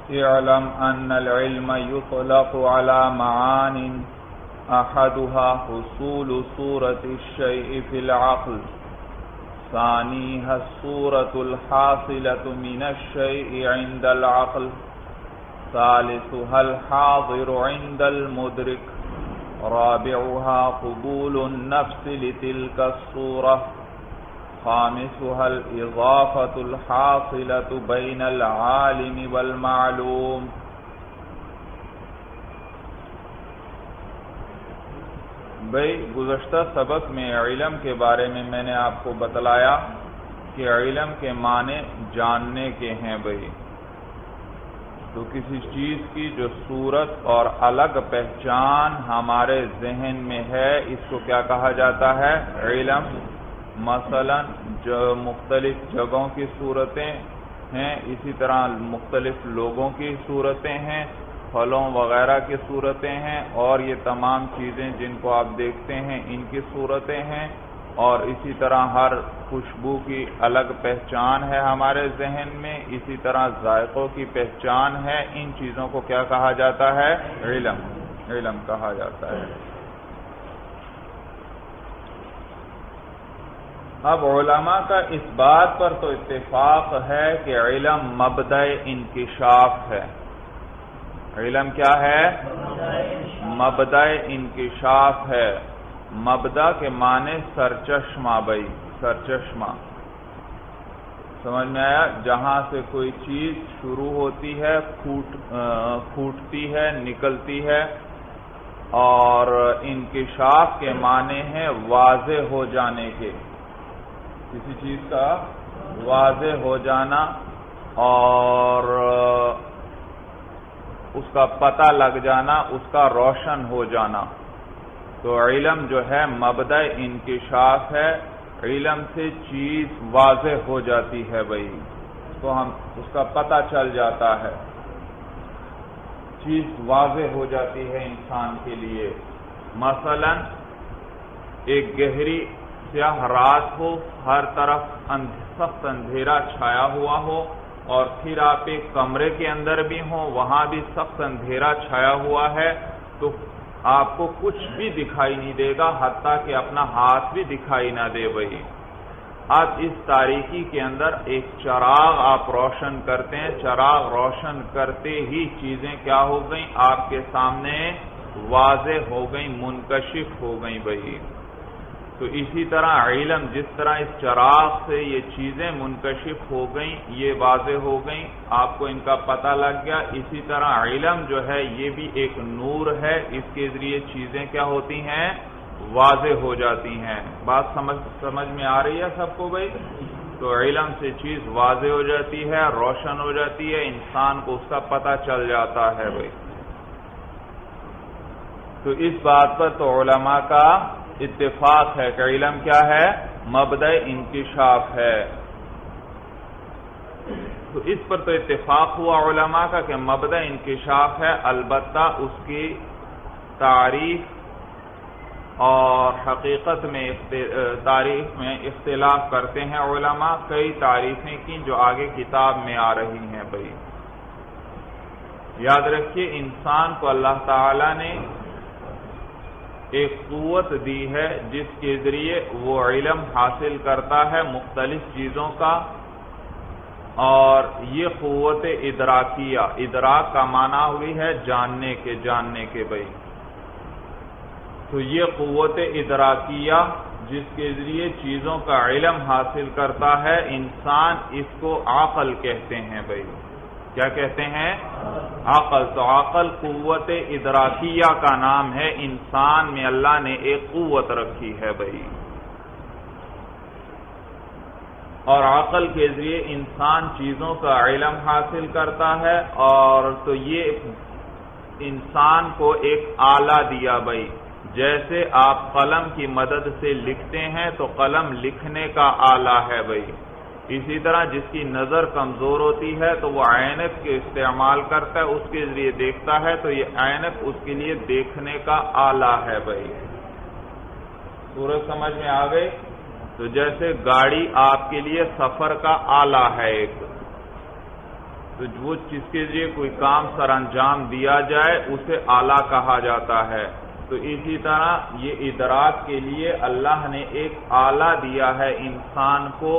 اعلم ان العلم يطلق على معان احدها حصول صورة الشيء في العقل، ثانيها الصورة الحاصلة من الشيء عند العقل، ثالثها الحاضر عند المدرك، رابعها قبول النفس لتلك الصورة، خامسها الإضافة الحاصلة بين العالم والمعلوم۔ بھئی گزشتہ سبق میں علم کے بارے میں نے آپ کو بتلایا کہ علم کے معنی جاننے کے ہیں بھئی۔ تو کسی چیز کی جو صورت اور الگ پہچان ہمارے ذہن میں ہے اس کو کیا کہا جاتا ہے؟ علم۔ مثلا جو مختلف جگہوں کی صورتیں ہیں، اسی طرح مختلف لوگوں کی صورتیں ہیں، پھلوں وغیرہ کی صورتیں ہیں، اور یہ تمام چیزیں جن کو آپ دیکھتے ہیں ان کی صورتیں ہیں، اور اسی طرح ہر خوشبو کی الگ پہچان ہے ہمارے ذہن میں، اسی طرح ذائقوں کی پہچان ہے۔ ان چیزوں کو کیا کہا جاتا ہے؟ علم۔ علم کہا جاتا ہے۔ اب علماء کا اس بات پر تو اتفاق ہے کہ علم مبدأ انکشاف ہے۔ علم کیا ہے؟ مبدأ انکشاف ہے۔ مبدأ کے معنی سرچشمہ بھائی، سرچشمہ۔ سمجھ میں آیا؟ جہاں سے کوئی چیز شروع ہوتی ہے، پھوٹتی ہے، نکلتی ہے، اور انکشاف کے معنی ہے واضح ہو جانے کے، کسی چیز کا واضح ہو جانا اور اس کا پتہ لگ جانا، اس کا روشن ہو جانا۔ تو علم جو ہے مبدأ انکشاف ہے۔ علم سے چیز واضح ہو جاتی ہے بھائی، تو اس کا پتہ چل جاتا ہے، چیز واضح ہو جاتی ہے انسان کے لیے۔ مثلا ایک گہری سیاہ رات ہو، ہر طرف سخت اندھیرا چھایا ہوا ہو، اور پھر آپ ایک کمرے کے اندر بھی ہوں، وہاں بھی سخت اندھیرا چھایا ہوا ہے، تو آپ کو کچھ بھی دکھائی نہیں دے گا، حتیٰ کہ اپنا ہاتھ بھی دکھائی نہ دے بھائی۔ اب اس تاریکی کے اندر ایک چراغ آپ روشن کرتے ہیں، چراغ روشن کرتے ہی چیزیں کیا ہو گئیں؟ آپ کے سامنے واضح ہو گئیں، منکشف ہو گئیں بھائی۔ تو اسی طرح علم جس طرح اس چراغ سے یہ چیزیں منکشف ہو گئیں، یہ واضح ہو گئیں، آپ کو ان کا پتہ لگ گیا، اسی طرح علم جو ہے یہ بھی ایک نور ہے، اس کے ذریعے چیزیں کیا ہوتی ہیں؟ واضح ہو جاتی ہیں۔ بات سمجھ میں آ رہی ہے سب کو بھائی؟ تو علم سے چیز واضح ہو جاتی ہے، روشن ہو جاتی ہے، انسان کو اس کا پتہ چل جاتا ہے بھائی۔ تو اس بات پر تو علماء کا اتفاق ہے کہ علم کیا ہے؟ مبدأ انکشاف ہے۔ تو اس پر تو اتفاق ہوا علماء کا کہ مبدأ انکشاف ہے، البتہ اس کی تعریف اور حقیقت میں تعریف میں اختلاف کرتے ہیں علماء۔ کئی تعریفیں کی جو آگے کتاب میں آ رہی ہیں بھائی۔ یاد رکھیے انسان کو اللہ تعالی نے ایک قوت دی ہے جس کے ذریعے وہ علم حاصل کرتا ہے مختلف چیزوں کا، اور یہ قوت ادراکیہ، ادراک کا معنی ہوئی ہے جاننے کے بھائی۔ تو یہ قوت ادراکیہ جس کے ذریعے چیزوں کا علم حاصل کرتا ہے، انسان اس کو عقل کہتے ہیں بھائی۔ کیا کہتے ہیں؟ عقل۔ تو عقل قوت ادراکیہ کا نام ہے، انسان میں اللہ نے ایک قوت رکھی ہے بھائی، اور عقل کے ذریعے انسان چیزوں کا علم حاصل کرتا ہے، اور تو یہ انسان کو ایک آلہ دیا بھائی۔ جیسے آپ قلم کی مدد سے لکھتے ہیں تو قلم لکھنے کا آلہ ہے بھائی، اسی طرح جس کی نظر کمزور ہوتی ہے تو وہ عینک کے استعمال کرتا ہے، اس کے ذریعے دیکھتا ہے، تو یہ عینک اس کے لیے دیکھنے کا آلہ ہے بھائی۔ سورج سمجھ میں آ گئی؟ تو جیسے گاڑی آپ کے لیے سفر کا آلہ ہے ایک، تو وہ جس کے ذریعے کوئی کام سر انجام دیا جائے اسے آلہ کہا جاتا ہے۔ تو اسی طرح یہ ادراک کے لیے اللہ نے ایک آلہ دیا ہے انسان کو،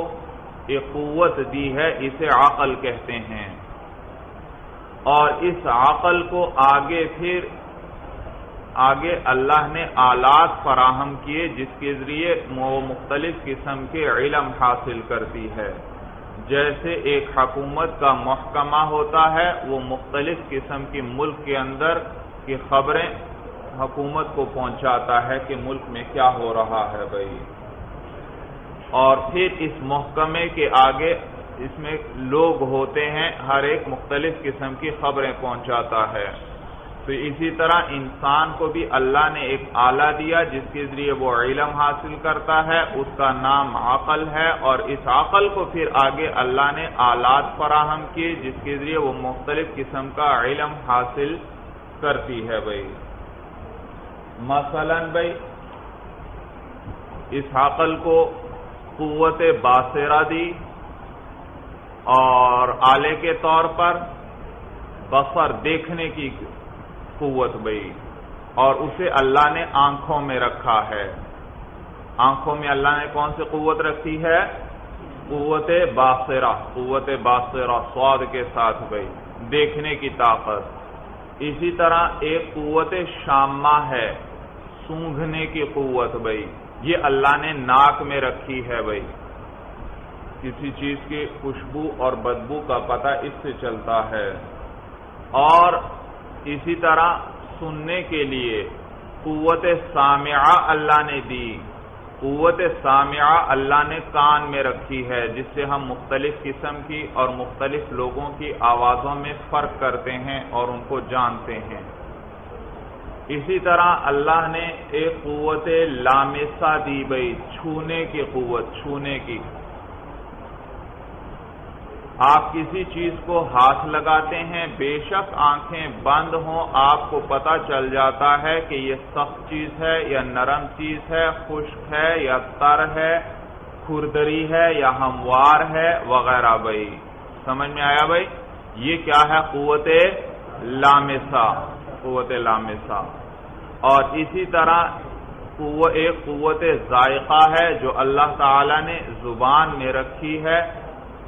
ایک قوت دی ہے، اسے عقل کہتے ہیں۔ اور اس عقل کو آگے اللہ نے آلات فراہم کیے جس کے ذریعے وہ مختلف قسم کے علم حاصل کرتی ہے۔ جیسے ایک حکومت کا محکمہ ہوتا ہے، وہ مختلف قسم کی ملک کے اندر کی خبریں حکومت کو پہنچاتا ہے کہ ملک میں کیا ہو رہا ہے بھائی، اور پھر اس محکمے کے آگے اس میں لوگ ہوتے ہیں، ہر ایک مختلف قسم کی خبریں پہنچاتا ہے۔ تو اسی طرح انسان کو بھی اللہ نے ایک آلہ دیا جس کے ذریعے وہ علم حاصل کرتا ہے، اس کا نام عقل ہے، اور اس عقل کو پھر آگے اللہ نے آلات فراہم کیے جس کے ذریعے وہ مختلف قسم کا علم حاصل کرتی ہے بھائی۔ مثلا بھائی اس عقل کو قوت باصرہ دی، اور آلے کے طور پر بصر دیکھنے کی قوت بھائی، اور اسے اللہ نے آنکھوں میں رکھا ہے۔ آنکھوں میں اللہ نے کون سی قوت رکھی ہے؟ قوت باصرہ، قوت باصرہ صاد کے ساتھ بھائی، دیکھنے کی طاقت۔ اسی طرح ایک قوت شامہ ہے، سونگھنے کی قوت بھائی، یہ اللہ نے ناک میں رکھی ہے بھائی، کسی چیز کی خوشبو اور بدبو کا پتہ اس سے چلتا ہے۔ اور اسی طرح سننے کے لیے قوت سامعہ اللہ نے دی، قوت سامعہ اللہ نے کان میں رکھی ہے جس سے ہم مختلف قسم کی اور مختلف لوگوں کی آوازوں میں فرق کرتے ہیں اور ان کو جانتے ہیں۔ اسی طرح اللہ نے ایک قوت لامسہ دی بھائی، چھونے کی قوت، چھونے کی۔ آپ کسی چیز کو ہاتھ لگاتے ہیں، بے شک آنکھیں بند ہوں، آپ کو پتہ چل جاتا ہے کہ یہ سخت چیز ہے یا نرم چیز ہے، خشک ہے یا تر ہے، کھردری ہے یا ہموار ہے وغیرہ بھائی۔ سمجھ میں آیا بھائی؟ یہ کیا ہے؟ قوت لامسہ، قوت لامسہ۔ اور اسی طرح ایک قوت ذائقہ ہے جو اللہ تعالی نے زبان میں رکھی ہے،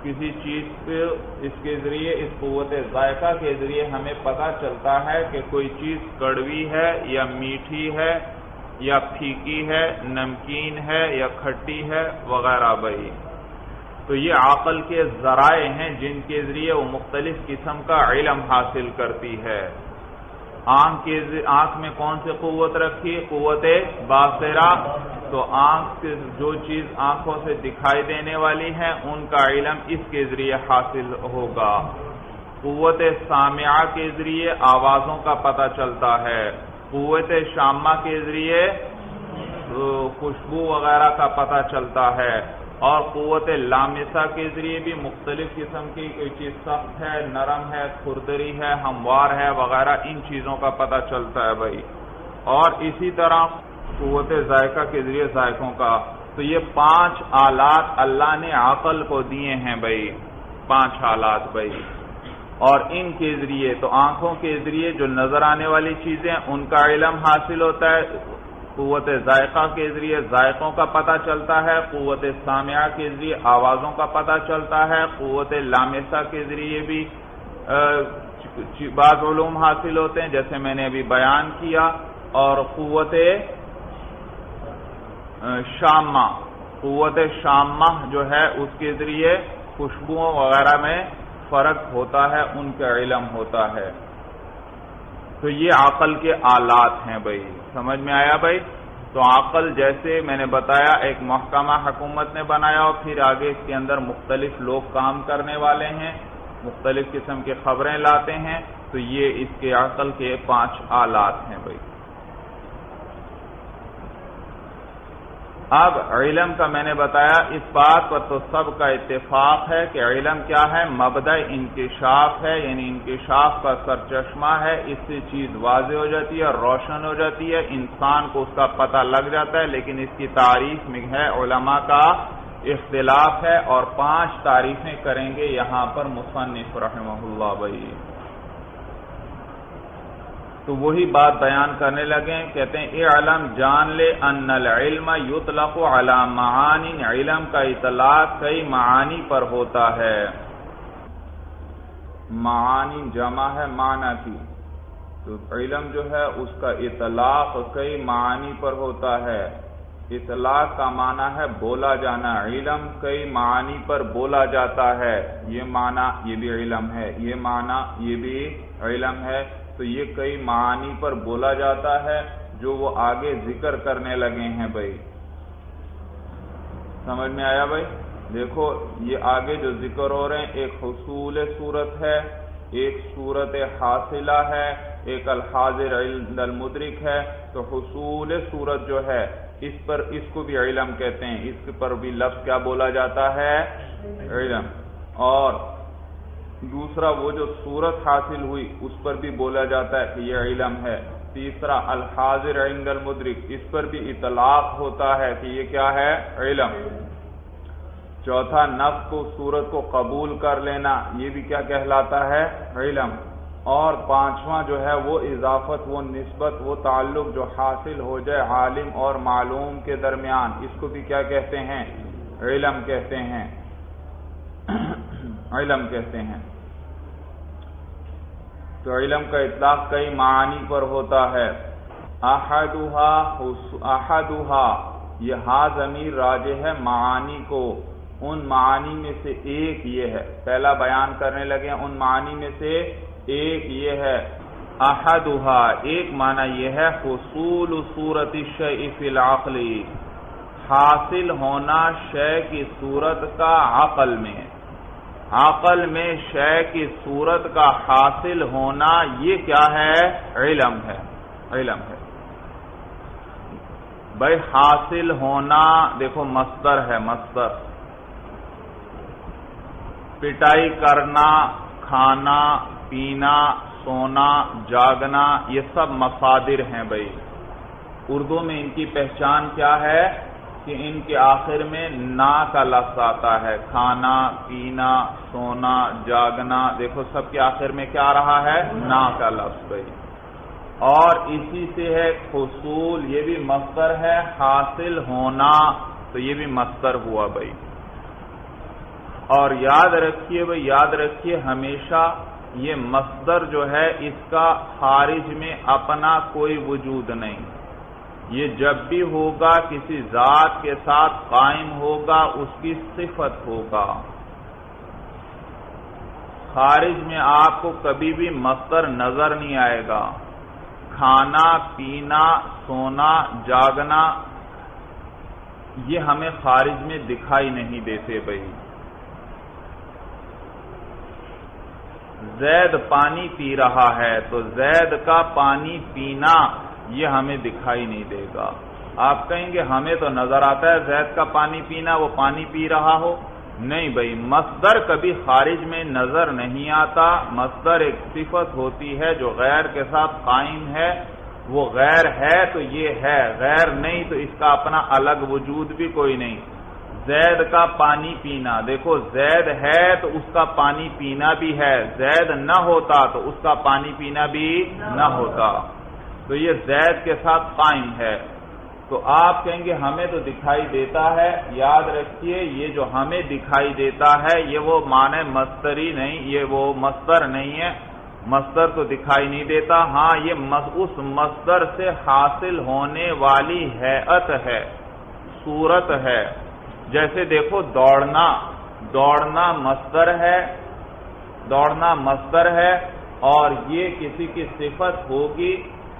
کسی چیز سے اس کے ذریعے، اس قوت ذائقہ کے ذریعے ہمیں پتہ چلتا ہے کہ کوئی چیز کڑوی ہے یا میٹھی ہے یا پھیکی ہے، نمکین ہے یا کھٹی ہے وغیرہ بھائی۔ تو یہ عقل کے ذرائع ہیں جن کے ذریعے وہ مختلف قسم کا علم حاصل کرتی ہے۔ آنکھ میں کون سی قوت رکھی؟ قوت باصرہ۔ تو آنکھ سے جو چیز آنکھوں سے دکھائی دینے والی ہے ان کا علم اس کے ذریعے حاصل ہوگا۔ قوت سامعہ کے ذریعے آوازوں کا پتہ چلتا ہے، قوت شامہ کے ذریعے خوشبو وغیرہ کا پتہ چلتا ہے، اور قوت لامسہ کے ذریعے بھی مختلف قسم کی کوئی چیز سخت ہے، نرم ہے، کھردری ہے، ہموار ہے وغیرہ ان چیزوں کا پتہ چلتا ہے بھائی۔ اور اسی طرح قوت ذائقہ کے ذریعے ذائقوں کا۔ تو یہ 5 آلات اللہ نے عقل کو دیے ہیں بھائی، 5 آلات بھائی، اور ان کے ذریعے تو آنکھوں کے ذریعے جو نظر آنے والی چیزیں ان کا علم حاصل ہوتا ہے، قوت ذائقہ کے ذریعے ذائقوں کا پتہ چلتا ہے، قوت سامعہ کے ذریعے آوازوں کا پتہ چلتا ہے، قوت لامسہ کے ذریعے بھی بعض علوم حاصل ہوتے ہیں جیسے میں نے ابھی بیان کیا، اور قوت شامہ، قوت شامہ جو ہے اس کے ذریعے خوشبوؤں وغیرہ میں فرق ہوتا ہے، ان کا علم ہوتا ہے۔ تو یہ عقل کے آلات ہیں بھائی، سمجھ میں آیا بھائی؟ تو عقل جیسے میں نے بتایا ایک محکمہ حکومت نے بنایا، اور پھر آگے اس کے اندر مختلف لوگ کام کرنے والے ہیں، مختلف قسم کی خبریں لاتے ہیں، تو یہ اس کے عقل کے 5 آلات ہیں بھائی۔ اب علم کا میں نے بتایا، اس بات پر تو سب کا اتفاق ہے کہ علم کیا ہے؟ مبدأ انکشاف ہے، یعنی انکشاف کا سرچشمہ ہے، اس سے چیز واضح ہو جاتی ہے، روشن ہو جاتی ہے، انسان کو اس کا پتہ لگ جاتا ہے، لیکن اس کی تعریف میں ہے علماء کا اختلاف ہے، اور 5 تعریفیں کریں گے یہاں پر مصنف رحمہ اللہ بھائی۔ تو وہی بات بیان کرنے لگے، کہتے ہیں اعلم جان لے ان العلم یطلق علی معانی، علم کا اطلاق کئی معانی پر ہوتا ہے۔ معانی جمع ہے معنی کی، تو علم جو ہے اس کا اطلاق کئی معانی پر ہوتا ہے۔ اطلاق کا معنی ہے بولا جانا، علم کئی معانی پر بولا جاتا ہے، یہ معنی یہ بھی علم ہے، یہ معنی یہ بھی علم ہے، تو یہ کئی معانی پر بولا جاتا ہے جو وہ آگے ذکر کرنے لگے ہیں بھائی۔ سمجھ میں آیا بھائی؟ دیکھو یہ آگے جو ذکر ہو رہے ہیں، ایک حصول صورت ہے، ایک صورت حاصلہ ہے، ایک الحاضر عند المدرک ہے۔ تو حصول صورت جو ہے اس کو بھی علم کہتے ہیں، اس پر بھی لفظ کیا بولا جاتا ہے؟ علم۔ اور دوسرا وہ جو صورت حاصل ہوئی اس پر بھی بولا جاتا ہے کہ یہ علم ہے۔ تیسرا الحاضر عند المدرک، اس پر بھی اطلاق ہوتا ہے کہ یہ کیا ہے؟ علم۔ چوتھا نفس کو صورت کو قبول کر لینا، یہ بھی کیا کہلاتا ہے؟ علم۔ اور 5واں جو ہے وہ اضافت، وہ نسبت، وہ تعلق جو حاصل ہو جائے عالم اور معلوم کے درمیان، اس کو بھی کیا کہتے ہیں؟ علم کہتے ہیں، علم کہتے ہیں۔ تو علم کا اطلاق کئی معانی پر ہوتا ہے۔ احدھا یہ ہا ضمیر راجع ہے معانی کو، ان معانی میں سے ایک یہ ہے، پہلا بیان کرنے لگے ان معانی میں سے ایک یہ ہے۔ احدھا ایک معنی یہ ہے حصول صورت الشیء فی العقل، حاصل ہونا شے کی صورت کا عقل میں، عقل میں شے کی صورت کا حاصل ہونا، یہ کیا ہے؟ علم ہے، علم ہے بھائی۔ حاصل ہونا دیکھو مصدر ہے، مصدر پٹائی کرنا، کھانا پینا، سونا، جاگنا، یہ سب مصادر ہیں بھائی۔ اردو میں ان کی پہچان کیا ہے کہ ان کے آخر میں نا کا لفظ آتا ہے، کھانا پینا سونا جاگنا، دیکھو سب کے آخر میں کیا رہا ہے؟ نا کا لفظ بھائی۔ اور اسی سے ہے حصول، یہ بھی مصدر ہے، حاصل ہونا تو یہ بھی مصدر ہوا بھائی۔ اور یاد رکھیے بھائی، یاد رکھیے ہمیشہ یہ مصدر جو ہے اس کا خارج میں اپنا کوئی وجود نہیں، یہ جب بھی ہوگا کسی ذات کے ساتھ قائم ہوگا، اس کی صفت ہوگا۔ خارج میں آپ کو کبھی بھی مصدر نظر نہیں آئے گا۔ کھانا پینا سونا جاگنا یہ ہمیں خارج میں دکھائی نہیں دیتے بھائی۔ زید پانی پی رہا ہے تو زید کا پانی پینا یہ ہمیں دکھائی نہیں دے گا۔ آپ کہیں گے ہمیں تو نظر آتا ہے زید کا پانی پینا، وہ پانی پی رہا ہو، نہیں بھائی، مصدر کبھی خارج میں نظر نہیں آتا۔ مصدر ایک صفت ہوتی ہے جو غیر کے ساتھ قائم ہے، وہ غیر ہے تو یہ ہے، غیر نہیں تو اس کا اپنا الگ وجود بھی کوئی نہیں۔ زید کا پانی پینا، دیکھو زید ہے تو اس کا پانی پینا بھی ہے، زید نہ ہوتا تو اس کا پانی پینا بھی نہ ہوتا، تو یہ زید کے ساتھ قائم ہے۔ تو آپ کہیں گے ہمیں تو دکھائی دیتا ہے، یاد رکھیے یہ جو ہمیں دکھائی دیتا ہے یہ وہ معنی مصدری نہیں، یہ وہ مصدر نہیں ہے، مصدر تو دکھائی نہیں دیتا، ہاں یہ اس مصدر سے حاصل ہونے والی ہیئت ہے، صورت ہے۔ جیسے دیکھو دوڑنا، دوڑنا مصدر ہے، دوڑنا مصدر ہے، اور یہ کسی کی صفت ہوگی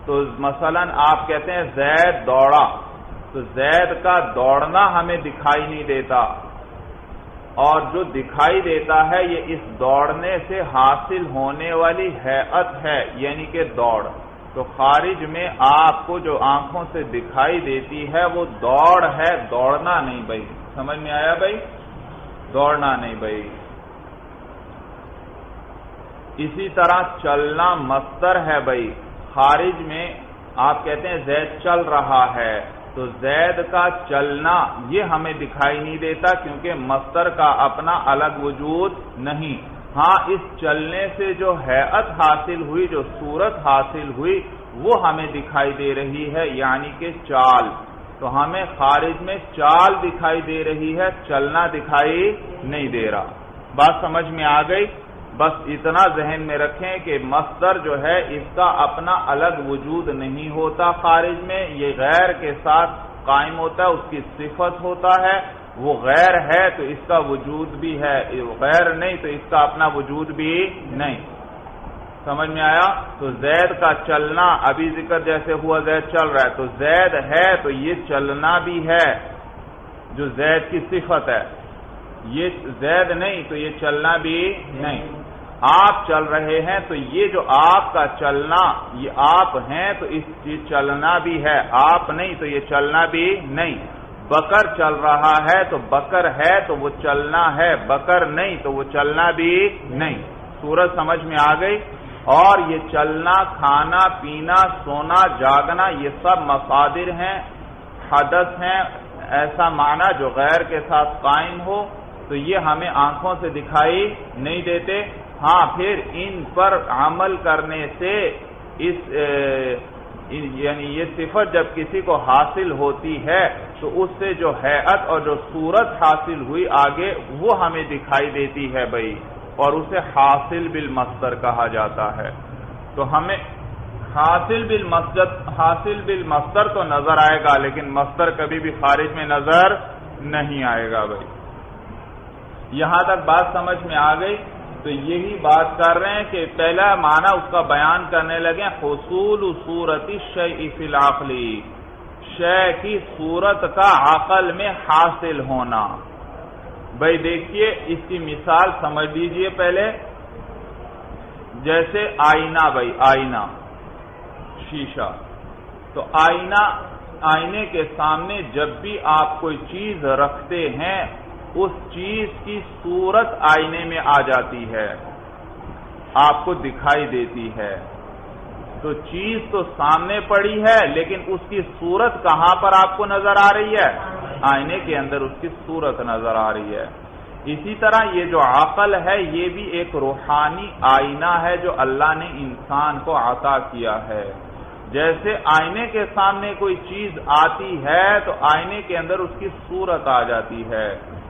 تو مثلا آپ کہتے ہیں زید دوڑا، تو زید کا دوڑنا ہمیں دکھائی نہیں دیتا، اور جو دکھائی دیتا ہے یہ اس دوڑنے سے حاصل ہونے والی ہیئت ہے، یعنی کہ دوڑ۔ تو خارج میں آپ کو جو آنکھوں سے دکھائی دیتی ہے وہ دوڑ ہے، دوڑنا نہیں بھائی۔ سمجھ میں آیا بھائی؟ دوڑنا نہیں بھائی۔ اسی طرح چلنا مصدر ہے بھائی، خارج میں آپ کہتے ہیں زید چل رہا ہے، تو تو زید کا چلنا یہ ہمیں دکھائی نہیں دیتا کیونکہ مصدر کا اپنا الگ وجود نہیں. ہاں اس چلنے سے جو ہیئت حاصل ہوئی، جو صورت حاصل ہوئی، وہ ہمیں دکھائی دے رہی ہے، یعنی کہ چال. تو ہمیں خارج میں چال دکھائی دے رہی ہے، چلنا دکھائی نہیں دے رہا. بات سمجھ میں آ گئی؟ بس اتنا ذہن میں رکھیں کہ مصدر جو ہے اس کا اپنا الگ وجود نہیں ہوتا خارج میں، یہ غیر کے ساتھ قائم ہوتا ہے، اس کی صفت ہوتا ہے. وہ غیر ہے تو اس کا وجود بھی ہے، غیر نہیں تو اس کا اپنا وجود بھی نہیں. سمجھ میں آیا؟ تو زید کا چلنا ابھی ذکر جیسے ہوا زید چل رہا ہے، تو زید ہے تو یہ چلنا بھی ہے جو زید کی صفت ہے. یہ زید نہیں تو یہ چلنا بھی نہیں. آپ چل رہے ہیں تو یہ جو آپ کا چلنا، یہ آپ ہیں تو یہ چلنا بھی ہے، آپ نہیں تو یہ چلنا بھی نہیں. بکر چل رہا ہے تو بکر ہے تو وہ چلنا ہے، بکر نہیں تو وہ چلنا بھی نہیں. صورت سمجھ میں آ گئی؟ اور یہ چلنا، کھانا پینا، سونا جاگنا یہ سب مصادر ہیں، حدث ہیں، ایسا معنی جو غیر کے ساتھ قائم ہو، تو یہ ہمیں آنکھوں سے دکھائی نہیں دیتے. ہاں پھر ان پر عمل کرنے سے یعنی یہ صفت جب کسی کو حاصل ہوتی ہے تو اس سے جو ہیئت اور جو صورت حاصل ہوئی آگے وہ ہمیں دکھائی دیتی ہے بھائی، اور اسے حاصل بالمصدر کہا جاتا ہے. تو ہمیں حاصل بالمصدر تو نظر آئے گا، لیکن مصدر کبھی بھی خارج میں نظر نہیں آئے گا بھائی. یہاں تک بات سمجھ میں آ گئی؟ تو یہی بات کر رہے ہیں کہ پہلا معنی اس کا بیان کرنے لگے، حصول صورت الشیء فی العقل، شے کی صورت کا عقل میں حاصل ہونا. بھائی دیکھیے اس کی مثال سمجھ لیجئے پہلے. جیسے آئینہ، بھائی آئینہ شیشہ، تو آئینے کے سامنے جب بھی آپ کوئی چیز رکھتے ہیں اس چیز کی صورت آئینے میں آ جاتی ہے، آپ کو دکھائی دیتی ہے. تو چیز تو سامنے پڑی ہے لیکن اس کی صورت کہاں پر آپ کو نظر آ رہی ہے؟ آئینے کے اندر اس کی صورت نظر آ رہی ہے. اسی طرح یہ جو عقل ہے یہ بھی ایک روحانی آئینہ ہے جو اللہ نے انسان کو عطا کیا ہے. جیسے آئینے کے سامنے کوئی چیز آتی ہے تو آئینے کے اندر اس کی صورت آ جاتی ہے،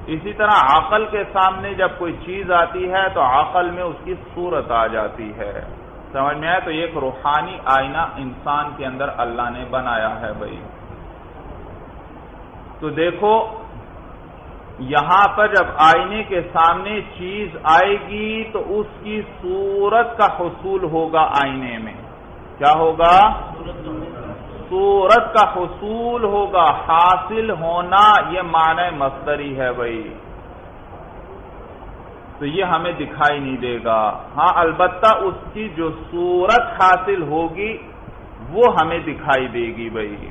اسی طرح عقل کے سامنے جب کوئی چیز آتی ہے تو عقل میں اس کی صورت آ جاتی ہے. سمجھ میں آیا؟ تو یہ ایک روحانی آئینہ انسان کے اندر اللہ نے بنایا ہے بھائی. تو دیکھو یہاں پر جب آئینے کے سامنے چیز آئے گی تو اس کی صورت کا حصول ہوگا آئینے میں. کیا ہوگا؟ صورت کا حصول ہوگا، حاصل ہونا، یہ معنی مصدری ہے بھائی. تو یہ ہمیں دکھائی نہیں دے گا. ہاں البتہ اس کی جو صورت حاصل ہوگی وہ ہمیں دکھائی دے گی بھائی.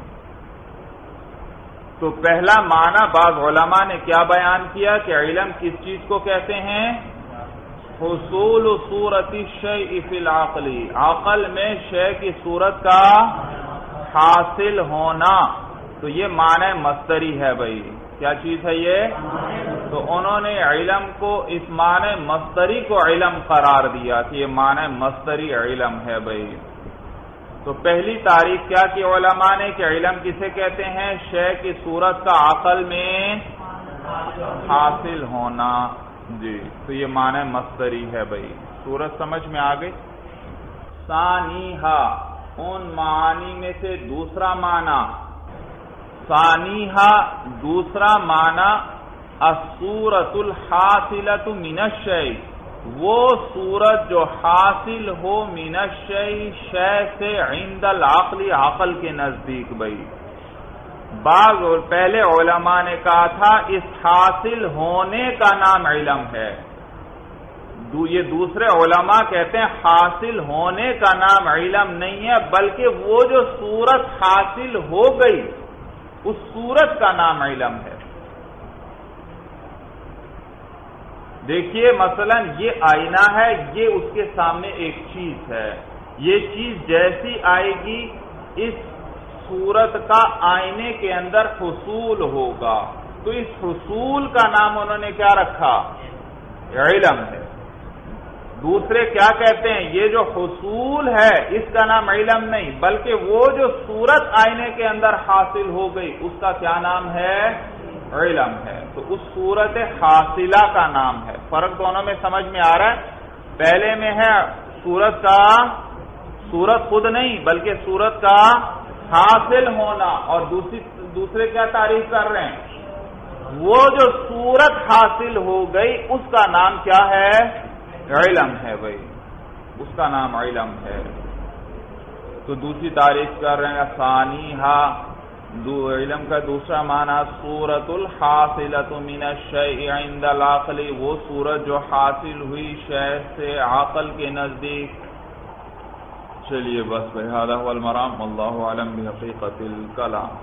تو پہلا معنی بعض علماء نے کیا بیان کیا کہ علم کس چیز کو کہتے ہیں؟ حصول صورت الشیء فی العقل، عقل میں شے کی صورت کا حاصل ہونا. تو یہ معنی مصدری ہے بھائی. کیا چیز ہے یہ؟ تو انہوں نے علم کو، اس معنی مصدری کو علم قرار دیا کہ یہ معنی مصدری علم ہے بھائی. تو پہلی تعریف کیا کی علماء نے کہ علم کسے کہتے ہیں؟ شے کی صورت کا عقل میں حاصل ہونا. جی تو یہ معنی مصدری ہے بھائی. صورت سمجھ میں آ گئی؟ ثانیہا، ان معانی میں سے دوسرا معنی، ثانیہا دوسرا معنی، الصورت الحاصلۃ من الشیء، وہ صورت جو حاصل ہو من الشیء، شے سے، عند العقل، عقل کے نزدیک بھائی. بعض اور پہلے علماء نے کہا تھا اس حاصل ہونے کا نام علم ہے. یہ دوسرے علماء کہتے ہیں حاصل ہونے کا نام علم نہیں ہے بلکہ وہ جو صورت حاصل ہو گئی اس صورت کا نام علم ہے. دیکھیے مثلا یہ آئینہ ہے، یہ اس کے سامنے ایک چیز ہے، یہ چیز جیسی آئے گی اس صورت کا آئینے کے اندر حصول ہوگا، تو اس حصول کا نام انہوں نے کیا رکھا؟ علم ہے۔ دوسرے کیا کہتے ہیں؟ یہ جو حصول ہے اس کا نام علم نہیں، بلکہ وہ جو صورت آئینے کے اندر حاصل ہو گئی اس کا کیا نام ہے؟ علم ہے۔ تو اس صورت حاصلہ کا نام ہے۔ فرق دونوں میں سمجھ میں آ رہا ہے؟ پہلے میں ہے صورت خود نہیں بلکہ صورت کا حاصل ہونا، اور دوسرے کیا تعریف کر رہے ہیں؟ وہ جو صورت حاصل ہو گئی اس کا نام کیا ہے؟ علم ہے بھائی، اس کا نام علم ہے۔ تو دوسری تعریف کر رہے ہیں ثانیہا، علم کا دوسرا معنی صورت الحاصلۃ من الشیء عند العقل، وہ صورت جو حاصل ہوئی شے سے عقل کے نزدیک۔ چلیے بس بھائی، ھذا ھو المرام، واللہ اعلم بحقیقت الکلام۔